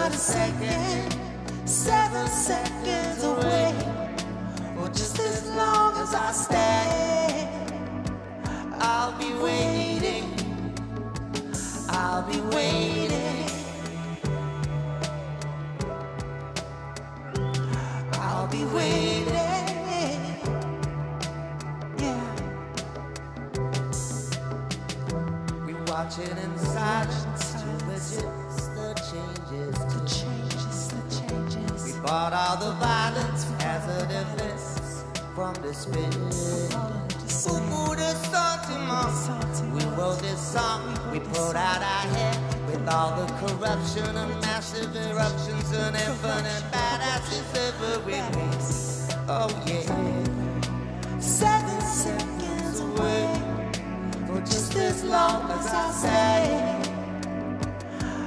not a second, 7 seconds away. For just as long as I stand, I'll be waiting, I'll be waiting, I'll be waiting, yeah. We watch it in silence to resist the changes, the changes. We bought all the violence as a defense from despair. Who moved us on tomorrow? We wrote this song, we pulled out our hair with all the corruption and massive eruptions and infinite badasses everywhere. Oh yeah, 7 seconds away. For just as long as I say,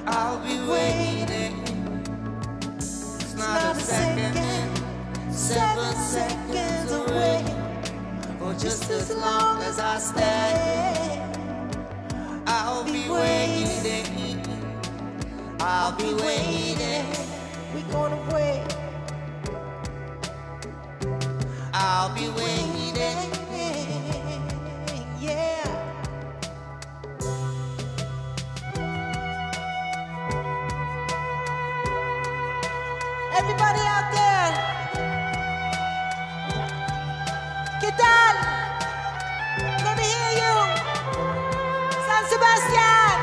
I'll be waiting. It's not a second, 7 seconds away. For just as long as I stay, I'll be waiting, I'll be waiting. We're gonna wait, I'll be waiting, yeah. Everybody out there, ¿qué tal? Let me hear you. San Sebastian,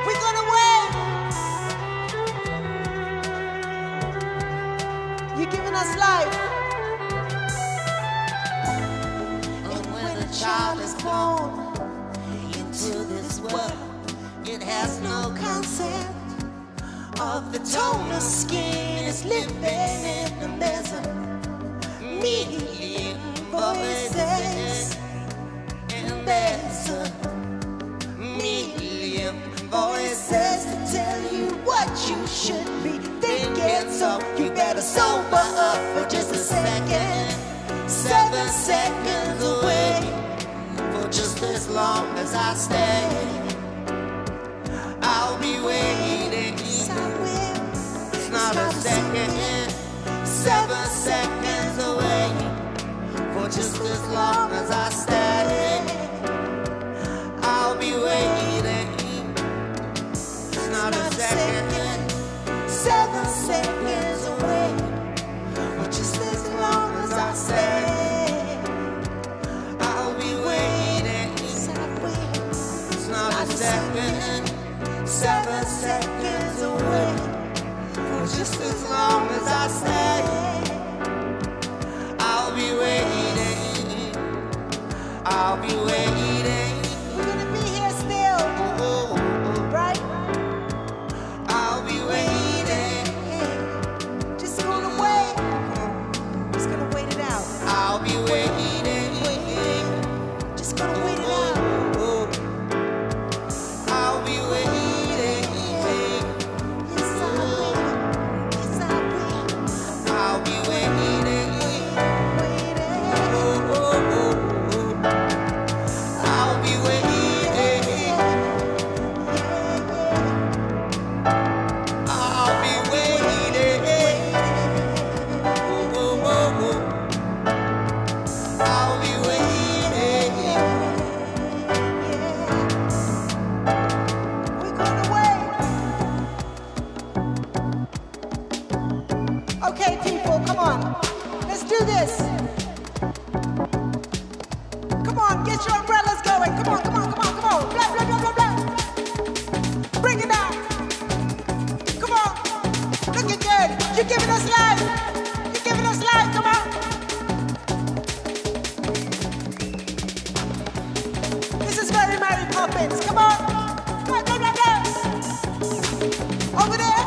we're gonna wait. You're giving us life. And when a child is born into this world, it has no concept of the tone of skin is living in the desert. Million voices, and there's a million voices to tell you what you should be thinking. So you better sober up for just a second, 7 seconds away. For just as long as I stay, I'll be waiting. It's not a second, 7 seconds away. For just as long as I stay, I'll be waiting. It's not a second, 7 seconds away. For just as long as I stay, I'll be waiting. It's not a second, 7 seconds away. For just as long as I stay, I'll be waiting, I'll be waiting. We're gonna be here still, right? I'll be waiting. Just gonna wait, just gonna wait it out. I'll be waiting, just gonna wait it out. I'll be waiting. Okay, people, come on. Let's do this. Come on, get your umbrellas going. Come on, come on, come on, come on. Blah, blah, blah, blah, blah. Bring it down. Come on. Looking good. You're giving us life. You're giving us life. Come on. This is very Mary Poppins. Come on. Come on, blah, blah, blah. Over there.